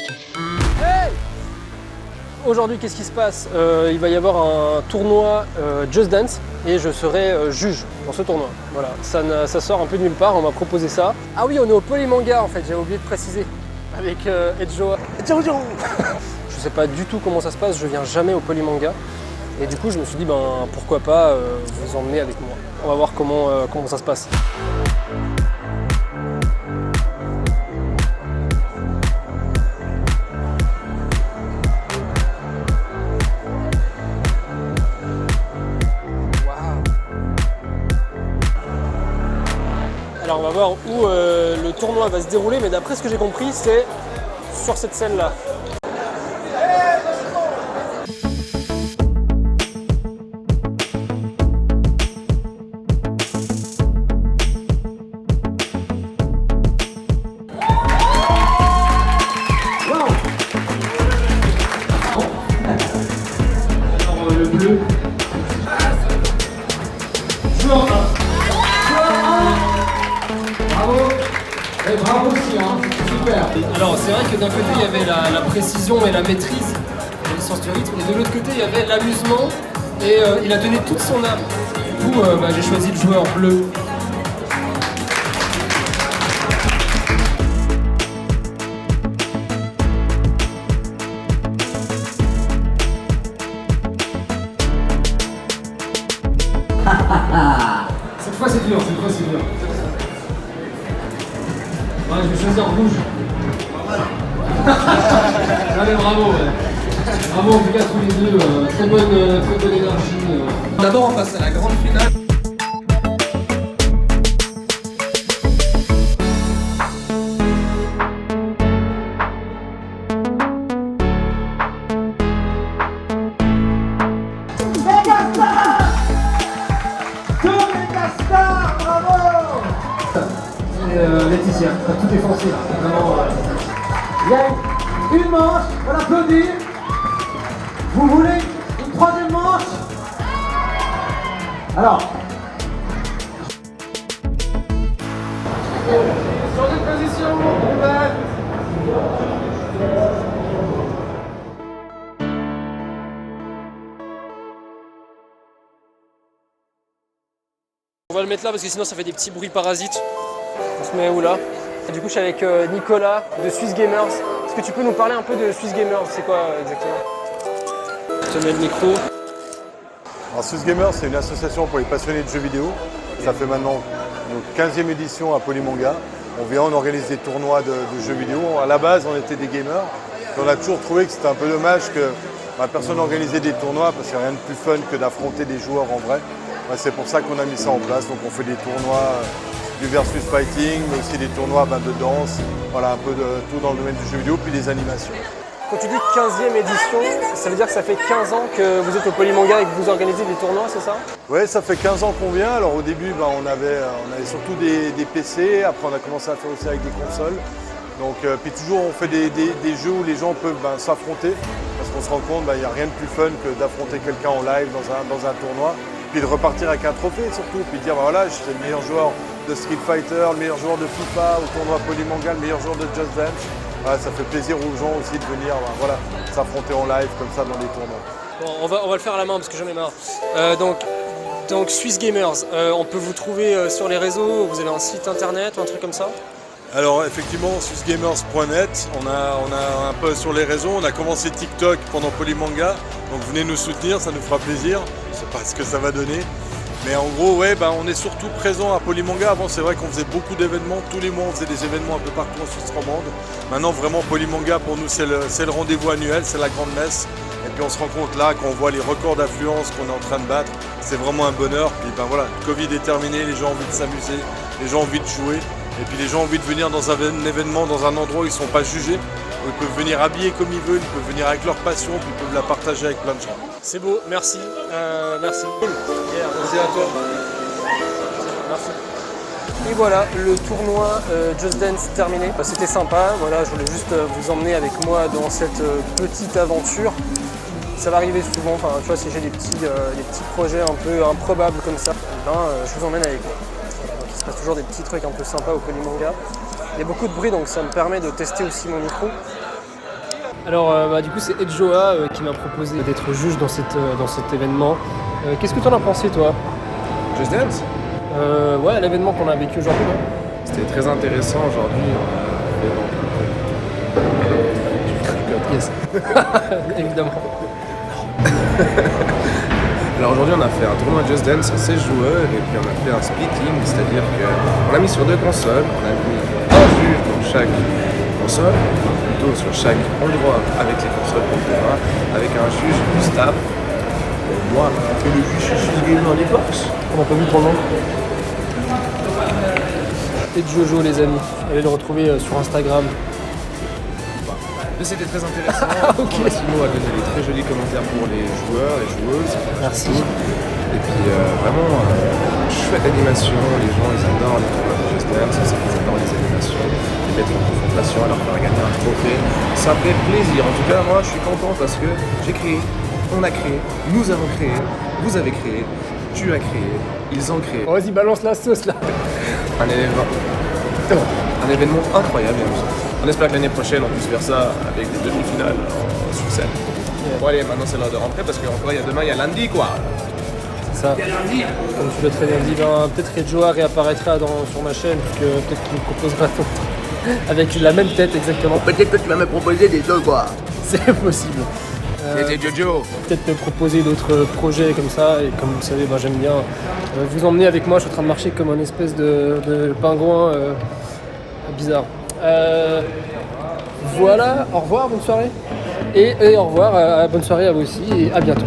Hey! Aujourd'hui, qu'est-ce qui se passe? Il va y avoir un tournoi Just Dance et je serai juge dans ce tournoi. Voilà, ça sort un peu de nulle part, on m'a proposé ça. Ah oui, on est au Polymanga en fait, j'avais oublié de préciser, avec Edjoa. Je sais pas du tout comment ça se passe, je viens jamais au Polymanga. Et du coup, je me suis dit, ben pourquoi pas vous emmener avec moi. On va voir comment ça se passe. Alors on va voir où le tournoi va se dérouler, mais d'après ce que j'ai compris, c'est sur cette scène-là. Alors le bleu. Joueur 1. Bravo. Et bravo aussi, hein. Super. Alors c'est vrai que d'un côté il y avait la précision et la maîtrise et le sens du rythme, et de l'autre côté il y avait l'amusement et il a donné toute son âme. Du coup j'ai choisi le joueur bleu. Cette fois c'est dur, Ouais, je vais choisir rouge. Allez, bravo. Ouais. Bravo en tout cas tous les deux, très bonne énergie. D'abord on passe à la grande finale. Laetitia, tout est foncé là, vraiment. Il y a une manche, on applaudit. Vous voulez une troisième manche? Alors. Changez de position, on va le mettre là parce que sinon ça fait des petits bruits parasites. On se met où là? Du coup je suis avec Nicolas de Swiss Gamers. Est-ce que tu peux nous parler un peu de Swiss Gamers? C'est quoi exactement? Je te mets le micro. Alors Swiss Gamers, c'est une association pour les passionnés de jeux vidéo. Ça fait maintenant notre 15e édition à Polymanga. On organise des tournois de jeux vidéo. À la base on était des gamers. Et on a toujours trouvé que c'était un peu dommage que personne n'organisait des tournois parce qu'il n'y a rien de plus fun que d'affronter des joueurs en vrai. C'est pour ça qu'on a mis ça en place. Donc on fait des tournois du versus fighting, mais aussi des tournois de danse, voilà, un peu de tout dans le domaine du jeu vidéo, puis des animations. Quand tu dis 15e édition, ça veut dire que ça fait 15 ans que vous êtes au Polymanga et que vous organisez des tournois, c'est ça? Oui, ça fait 15 ans qu'on vient. Alors au début, on avait surtout des PC, après on a commencé à faire aussi avec des consoles. Donc, puis toujours on fait des jeux où les gens peuvent s'affronter, parce qu'on se rend compte qu'il n'y a rien de plus fun que d'affronter quelqu'un en live dans un tournoi, puis de repartir avec un trophée surtout, puis de dire voilà, je suis le meilleur joueur de Street Fighter, le meilleur joueur de FIFA, au tournoi Polymanga, le meilleur joueur de Just Dance. Voilà, ça fait plaisir aux gens aussi de venir s'affronter en live comme ça dans les tournois. Bon, on va le faire à la main parce que j'en ai marre. Donc Swiss Gamers, on peut vous trouver sur les réseaux, vous avez un site internet ou un truc comme ça? Alors effectivement, swissgamers.net, on a un peu sur les réseaux, on a commencé TikTok pendant Polymanga, donc venez nous soutenir, ça nous fera plaisir, je ne sais pas ce que ça va donner. Mais en gros, ouais, on est surtout présent à Polymanga. Avant, c'est vrai qu'on faisait beaucoup d'événements. Tous les mois, on faisait des événements un peu partout en Suisse romande. Maintenant, vraiment, Polymanga, pour nous, c'est le rendez-vous annuel, c'est la grande messe. Et puis, on se rend compte là, quand on voit les records d'affluence qu'on est en train de battre, c'est vraiment un bonheur. Puis, voilà, le Covid est terminé, les gens ont envie de s'amuser, les gens ont envie de jouer. Et puis, les gens ont envie de venir dans un événement, dans un endroit où ils ne sont pas jugés. Où ils peuvent venir habiller comme ils veulent, ils peuvent venir avec leur passion, puis ils peuvent la partager avec plein de gens. C'est beau, merci. Merci. Merci à toi. Merci. Et voilà, le tournoi Just Dance terminé. C'était sympa, voilà, je voulais juste vous emmener avec moi dans cette petite aventure. Ça va arriver souvent, enfin, tu vois, si j'ai des petits projets un peu improbables comme ça, je vous emmène avec moi. Donc, il se passe toujours des petits trucs un peu sympas au Polymanga. Il y a beaucoup de bruit, donc ça me permet de tester aussi mon micro. Alors du coup c'est Edjoa qui m'a proposé d'être juge dans cet événement. Qu'est-ce que tu en as pensé toi? Just Dance? Ouais, l'événement qu'on a vécu aujourd'hui. Ouais. C'était très intéressant aujourd'hui. Yes. Évidemment. Alors aujourd'hui on a fait un tournoi Just Dance à 16 joueurs et puis on a fait un splitting, c'est-à-dire qu'on a mis sur 2 consoles, on a mis un juge dans chaque console, plutôt sur chaque endroit avec les consoles pour le terrain, avec un juge du staff. Moi, on fait le juge chez Gamer des Box. On n'a pas vu ton nom. Et Jojo les amis. Allez le retrouver sur Instagram. Mais c'était très intéressant. Ok. Massimo a donné des très jolis commentaires pour les joueurs, les joueuses. Merci. Et puis vraiment, chouette animation, les gens ils adorent les tournois de Just Dance, ils adorent les animations, les mettre en confrontation, alors faire gagner un trophée. Ça fait plaisir. En tout cas, moi je suis content parce que j'ai créé, on a créé, nous avons créé, vous avez créé, tu as créé, ils ont créé. Oh, vas-y, balance la sauce là. Un événement incroyable. On espère que l'année prochaine on puisse faire ça avec des demi-finales sur scène. Bon allez, maintenant c'est l'heure de rentrer parce qu'encore demain il y a lundi quoi. C'est ça. Comme tu l'as très bien dit, peut-être Edjoa réapparaîtra sur ma chaîne, puisque peut-être qu'il me proposera tout. Avec la même tête exactement. Peut-être que tu vas me proposer des deux quoi. C'est possible. C'était Jojo. Peut-être me proposer d'autres projets comme ça, et comme vous le savez, j'aime bien vous emmener avec moi. Je suis en train de marcher comme un espèce de pingouin bizarre. Voilà, au revoir, bonne soirée. Et au revoir, bonne soirée à vous aussi, et à bientôt.